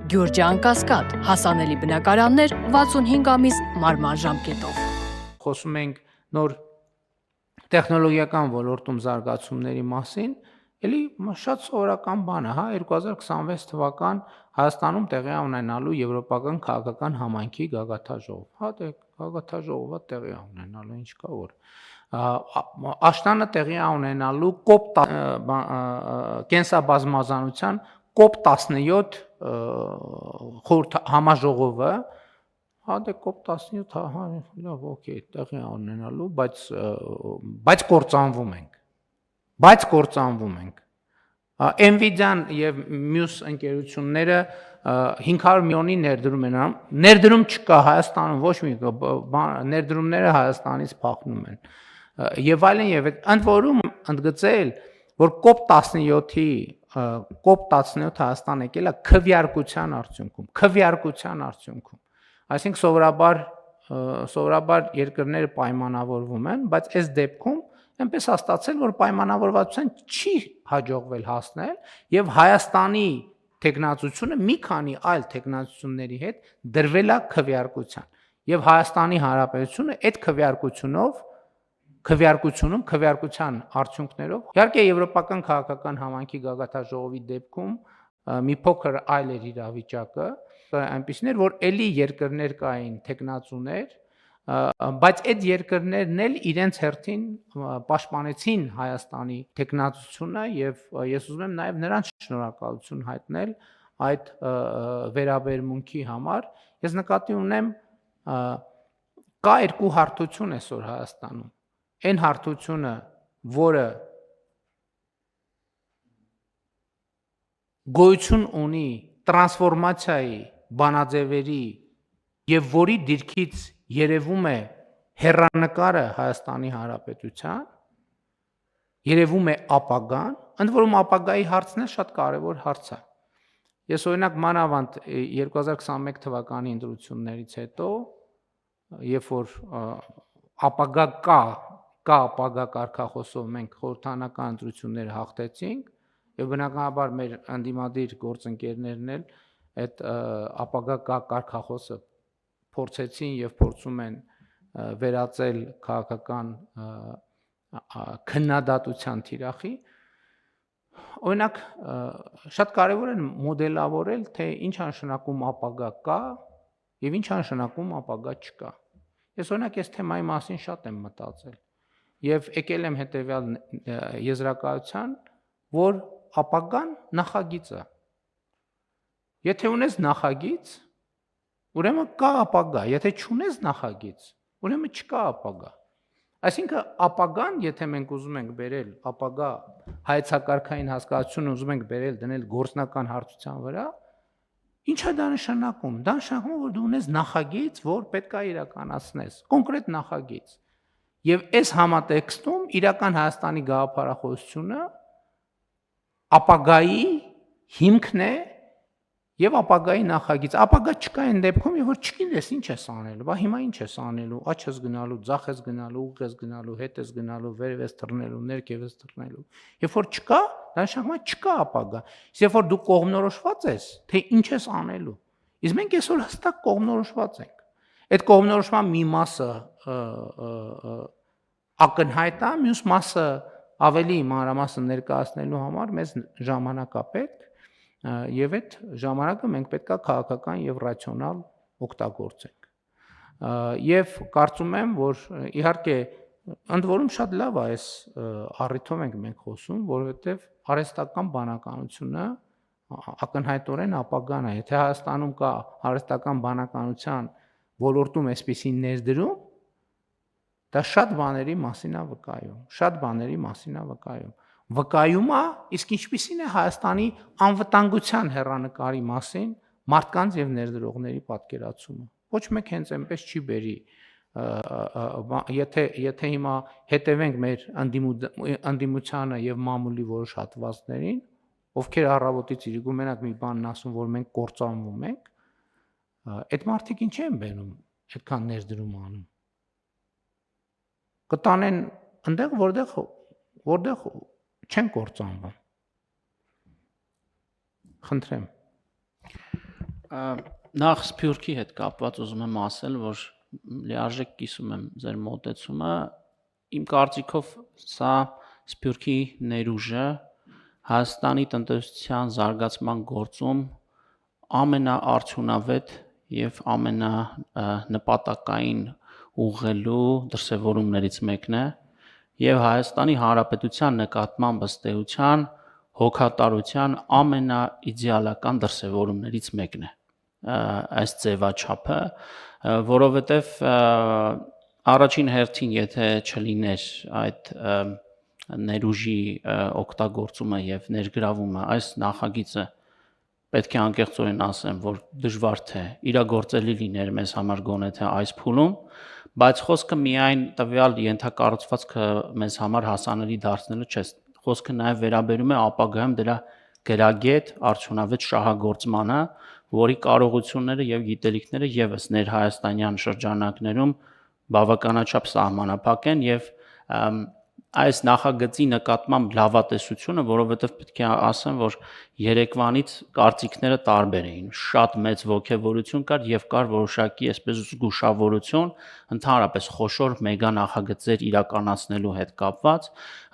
Գյուրջան Կասկադ, հասանելի բնակարաններ 65 ամիս մարման ժամկետով։ Խոսում ենք նոր տեխնոլոգիական ոլորտում զարգացումների մասին, էլի շատ սովորական բան է, 2026 թվական Հայաստանում տեղի ունենալու եվրոպական քաղաքական համայնքի գագաթաժողով։ Դե գագաթաժողովը տեղի ունենալու, ինչ կա որ աշտանը տեղի ունենալու կենսաբազմազանության COP17 համաժողովը, դե COP17, լավ, օքեյ, տեղի ունենալու, բայց կործանվում ենք։ Nvidia-ն եւ մյուս ընկերությունները 500 միլիոնի ներդրում են անում, ներդրում չկա Հայաստանում, ոչ մի ներդրումները Հայաստանից փախնում են։ Եվ այլն եւ ընդ որում ընդգծել, որ COP17 Հայաստան եկել է քվեարկության արդյունքում, այսինքն սովորաբար երկրները պայմանավորվում են, բայց այս դեպքում այնպես է ստացել, որ պայմանավորվածության չի հաջողվել հասնել եւ Հայաստանի տեխնացությունը մի քանի այլ տեխնացությունների հետ դրվել է քվեարկության եւ Հայաստանի Հանրապետությունը այդ քվեարկության արդյունքներով իհարկե եվրոպական քաղաքական համայնքի գագաթաժողովի դեպքում մի փոքր այլ էր իրավիճակը, այնպիսին էր, որ էլի երկրներ կային տեխնացուներ, բայց այդ երկրներն էլ իրենց հերթին պաշտպանեցին Հայաստանի տեխնացությունը եւ ես ուզում եմ նաեւ նրանց շնորհակալություն հայտնել այդ վերաբերմունքի համար։ Ես նկատի ունեմ կա երկու հարթություն այսօր Հայաստանում։ Այն հարթությունը, որը գոյություն ունի տրանսֆորմացիայի, բանաձևերի եւ որի դիրքից երևում է հեռանկարը Հայաստանի Հանրապետության, երևում է ապագան, ընդ որում ապագայի հարցն է շատ կարևոր հարց է։ Ես օրինակ մանավանդ 2021 թվականի ընտրություններից հետո, երբ որ ապագա կա ապագա կարգախոսով մենք խորհրդանական ընտրությունները հաղթեցինք եւ բնականաբար մեր անդիմադիր գործընկերներն էլ այդ ապագա կարգախոսը փորձեցին եւ փորձում են վերածել քաղաքական քննադատության թիրախի, օրինակ շատ կարևոր է մոդելավորել, թե ինչ է նշանակում ապագա կա եւ ինչ է նշանակում ապագա չկա։ Ես օրինակ այս թեմայի մասին շատ եմ մտածել եւ եկել եմ հետեւյալ եզրակացության, որ ապագան նախագիծ է։ Եթե ունես նախագիծ, ուրեմն կա ապագա, եթե չունես նախագիծ, ուրեմն չկա ապագա։ Այսինքն ապագան, եթե մենք ուզում ենք բերել ապագա հայեցակարգային հասկացությունը ուզում ենք բերել դնել գործնական հարթության վրա, ինչ է դա նշանակում։ Դա նշանակում է, որ դու ունես նախագիծ, որ պետք է իրականացնես, կոնկրետ նախագիծ։ Եվ այս համատեքստում իրական Հայաստանի գաղափարախոսությունը ապագայի հիմքն է եւ ապագայի նախագիծ։ Ապագա չկա այն դեպքում, երբ որ չգիտես ինչ ես անելու, բա հիմա ինչ ես անելու, աջ ես գնալու, ձախ ես գնալու, ուղ ես գնալու, հետ ես գնալու, վերև ես թռնելու, ներքև ես թռնելու։ Երբ որ չկա, դա նշանակում է չկա ապագա։ Իսկ երբ որ դու կողմնորոշված ես, թե ինչ ես անելու։ Իսկ մենք այսօր հստակ կողմնորոշված ենք։ Այդ կողմնորոշման մի մասը ակնհայտ է, մյուս մասը ավելի մանրամասն ներկայացնելու համար մեզ ժամանակ է պետք եւ այդ ժամանակը մենք պետք է քաղաքական եւ ռացիոնալ օգտագործենք։ Եվ կարծում եմ, որ իհարկե ընդ որում շատ լավ է այս առիթով ենք մենք խոսում, որովհետեւ արհեստական բանականությունը ակնհայտորեն ապագան է։ Եթե Հայաստանում կա արհեստական բանականության ոլորտում այսպիսի ներդրում, դա շատ բաների մասին է վկայում։ Վկայում է, իսկ ինչպիսին է Հայաստանի անվտանգության հեռանկարի մասին մարդկանց եւ ներդրողների պատկերացումը։ Ոչ մեկ հենց այնպես չի բերի։ Եթե հիմա հետևենք մեր անդիմությանը եւ մամուլի որոշ հատվածներին, ովքեր առավոտից իրիկու մենակ մի բանն ասում, որ մենք կործանվում ենք, այդ մարդիկ ինչ են բերում, այդքան ներդրում անում։ Կտանեն այնտեղ, որտեղ չեն կործանվում։ Խնդրեմ։ Նախ Սփյուռքի հետ կապված ուզում եմ ասել, որ լիարժեք կիսում եմ ձեր մոտեցումը։ Իմ կարծիքով սա Սփյուռքի ներուժը Հայաստանի տնտեսության զարգացման գործում ամենաարդյունավետ եւ ամենանպատակային ուղղելու դրսևորումներից մեկն է եւ Հայաստանի Հանրապետության նկատմամբ ըստ էության հոգատարության ամենաիդեալական դրսևորումներից մեկն է այս ձևաչափը, որովհետեւ առաջին հերթին եթե չլիներ այդ ներուժի օգտագործումը եւ ներգրավումը այս նախագիծը պետք է անկեղծորեն ասեմ, որ դժվար թե իրագործելի լիներ մեզ համար գոնե թե այս փուլում, բայց խոսքը միայն տվյալ ենթակառուցվածքը մեզ համար հասանելի դարձնելու չէ, խոսքը նաև վերաբերում է ապագայում դրա գրագետ արդյունավետ շահագործմանը, որի կարողությունները եւ գիտելիքները եւս ներհայաստանյան շրջանակներում բավականաչափ սահմանափակ են եւ այս նախագծի նկատմամբ լավատեսությունը, որովհետև պետք է ասեմ, որ երեկվանից կարծիքները տարբեր էին, շատ մեծ ոգևորություն կար եւ կար որոշակի այսպես զգուշավորություն, ընդհանրապես խոշոր մեգա նախագծեր իրականացնելու հետ կապված,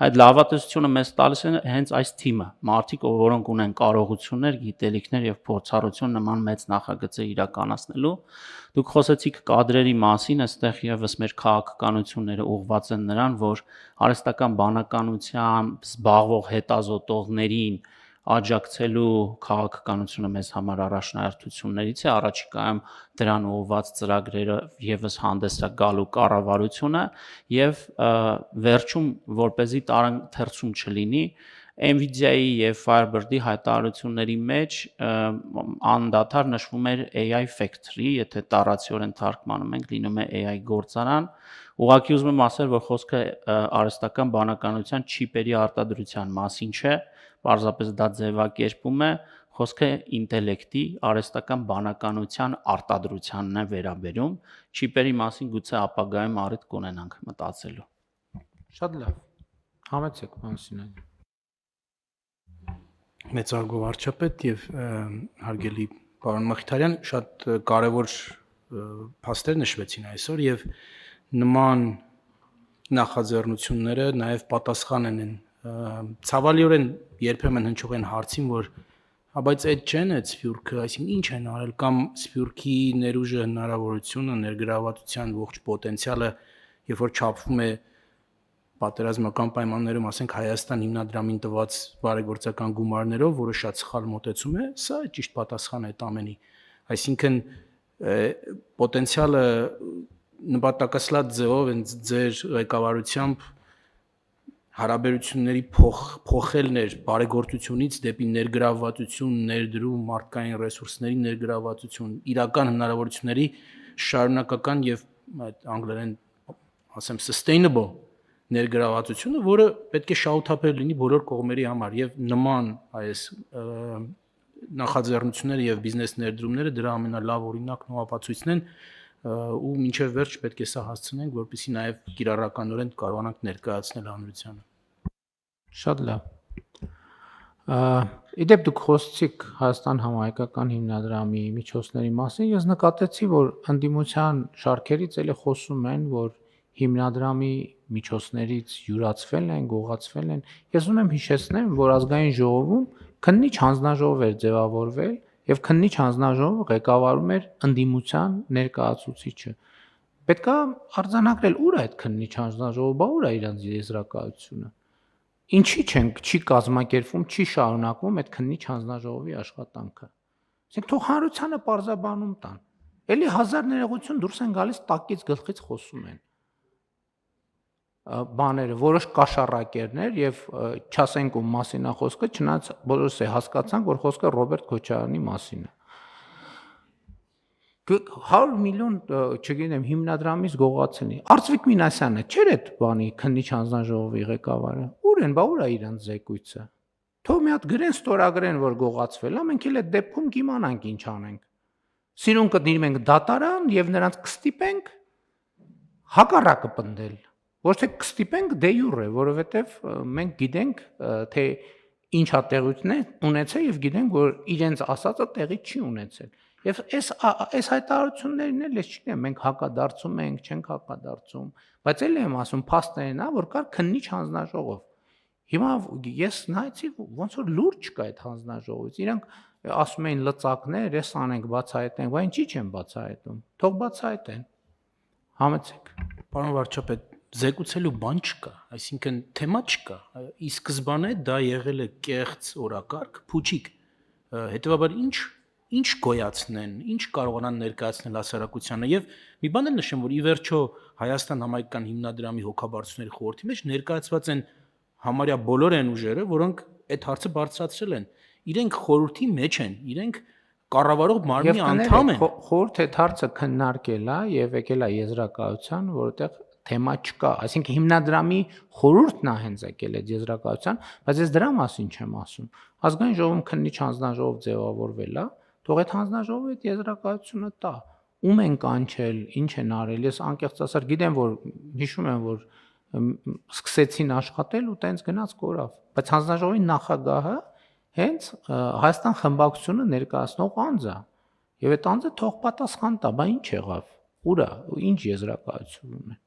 այդ լավատեսությունը մեզ տալիս է հենց այս թիմը, մարդիկ, որոնք ունեն կարողություններ, գիտելիքներ եւ փորձառություն նման մեծ նախագծեր իրականացնելու։ Դուք խոսեցիք կադրերի մասին, այստեղ եւս մեր քաղաքականությունները ուղղված են նրան, որ արհեստական բանականությամբ զբաղվող հետազոտողներին աջակցելու քաղաքականությունը մեզ համար առաջնահերթություններից է, առաջիկայում դրան ուղղված ծրագրերը եւս հանդես է գալու կառավարությունը եւ վերջում որպեսզի տարընթերցում չլինի Nvidia-ի եւ Firebird-ի հայտարարությունների մեջ անդադար նշվում էր AI Factory, եթե տառացիորեն թարգմանում ենք, լինում է AI գործարան։ Ուղղակի ուզում եմ ասել, որ խոսքը արհեստական բանականության չիպերի արտադրության մասին չէ, պարզապես դա ձևակերպում է, խոսքը ինտելեկտի, արհեստական բանականության արտադրությանն է վերաբերում, չիպերի մասին գուցե ապագայում առիթ կունենանք մտածելու։ Շատ լավ։ Համեցեք, պարոն Սինանյան։ Մեծարգո վարչապետ եւ հարգելի պարոն Մխիթարյան, շատ կարեւոր փաստեր նշվեցին այսօր եւ նման նախաձեռնությունները նաեւ պատասխան են ցավալիորեն երբեմն հնչող են հարցին, որ բայց այդ չեն այդ Սփյուռքը, այսինքն ինչ են արել կամ Սփյուռքի ներուժը հնարավորությունը ներգրավվածության ողջ պոտենցիալը, երբ որ չափվում է պատերազմական պայմաններում, ասենք Հայաստան հիմնադրամին տված բարեգործական գումարներով, որը շատ սխալ մոտեցում է, սա է ճիշտ պատասխանը այդ ամենի։ Այսինքն պոտենցիալը նպատակասլաց ձևով են ձեր ղեկավարությամբ հարաբերությունների փոխելներ բարեգործությունից դեպի ներգրավվածություն, ներդրում, մարդկային ռեսուրսների ներգրավվածություն, իրական հնարավորությունների շարունակական եւ այդ անգլերեն ասեմ sustainable ներգրավվածությունը, որը պետք է շահութաբեր լինի բոլոր կողմերի համար եւ նման այս նախաձեռնությունները եւ բիզնես ներդրումները դրա ամենալավ օրինակն ու ապացույցն են ու մինչեւ վերջ պետք է սա հասցնենք, որպեսզի նաեւ կիրառականորեն կարողանանք ներկայացնել հանրությանը։ Շատ լավ։ Իդեպ դուք խոսեցիք Հայաստան համահայկական հիմնադրամի միջոցների մասին, ես նկատեցի, որ ընդդիմության շարքերից էլի խոսում են, որ հիմնադրամի միջոցներից յուրացվել են, գողացվել են։ Ես ուզում եմ հիշեցնեմ, որ ազգային ժողովում քննիչ հանձնաժողով էր ձևավորվել եւ քննիչ հանձնաժողովը ղեկավարում էր ընդդիմության ներկայացուցիչը։ Պետք է արձանագրել ուր է այդ քննիչ հանձնաժողովը, բա ուր է իրանց եզրակացությունը։ Ինչի չի կազմակերպվում, չի շարունակվում այդ քննիչ հանձնաժողովի աշխատանքը։ Ասենք թող հանրությանը պարզաբանում տան։ Էլի հազար ներողություն դուրս են գալիս տակից գլխից խոսում են բաները, որոշ կաշառակերներ եւ չասենք ում մասին է խոսքը, չնայած բոլորս է հասկացանք, որ խոսքը Ռոբերտ Քոչարյանի մասին է։ 100 միլիոն, չգիտեմ, հիմնադրամից գողացնի։ Արծվիկ Մինասյանը չէր այդ բանի քննիչ հանձնաժողովի ղեկավարը։ Ուր են, բա ուր է իրանց զեկույցը։ Թող մի հատ գրեն, ստորագրեն, որ գողացվել է, մենք էլ այդ դեպքում կիմանանք ինչ անենք։ Սիրուն կդիմենք դատարան եւ նրանց կստիպենք հակառակը պնդել։ Ոչ թե կստիպենք դե յուրե, որովհետև մենք գիտենք, թե ինչա տեղություն ունեցել եւ գիտենք, որ իրենց ասածը տեղի չի ունեցել։ Եվ այս հայտարարություններն էլ ես չգիտեմ, մենք հակադարձում ենք, չենք հակադարձում, բայց էլ եմ ասում, փաստերն է, որ կար քննիչ հանձնաժողով։ Հիմա ես նայեցի, ոնց որ լուրջ չկա այդ հանձնաժողովից։ Իրանք ասում էին լծակներ, ես անենք, բացահայտենք, բայց ինչի՞ չեն բացահայտում։ Թող բացահայտեն։ Համեցեք։ Պարոն վարչապետ, զեկուցելու բան չկա, այսինքն թեմա չկա։ Ի սկզբանե դա եղել է կեղծ օրակարգ, փուչիկ։ Հետևաբար ինչ գոյացնեն, ինչ կարողանան ներկայացնել հասարակությանը եւ մի բան էլ նշեմ, որ ի վերջո Հայաստան համայնքական հիմնադրամի հոգաբարձությունների խորհրդի մեջ ներկայացված են համարյա բոլոր այն ուժերը, որոնք այդ հարցը բարձրացրել են։ Իրենք խորհրդի մեջ են, իրենք կառավարող մարմնի անդամ են։ Խորհուրդ այդ հարցը քննարկել է եւ եկել է եզրակացության, որովհետեւ թեմա չկա, այսինքն հիմնադրամի խորհուրդն է հենց եկել այդ եզրակացության, բայց ես դրա մասին չեմ ասում։ Ազգային ժողովում քննիչ հանձնաժողով ձևավորվել է, թող այդ հանձնաժողովը այդ եզրակացությունը տա։ Ում են կանչել, ինչ են արել։ Ես անկեղծ ասած գիտեմ, որ հիշում եմ, որ սկսեցին աշխատել ու տենց գնաց կորավ, բայց հանձնաժողովի նախագահը հենց Հայաստան խմբակցությունը ներկայացնող անձ է։ Եվ այդ անձը թող պատասխան տա, բա ինչ եղավ, ուր է, ինչ եզրակացություն ունի։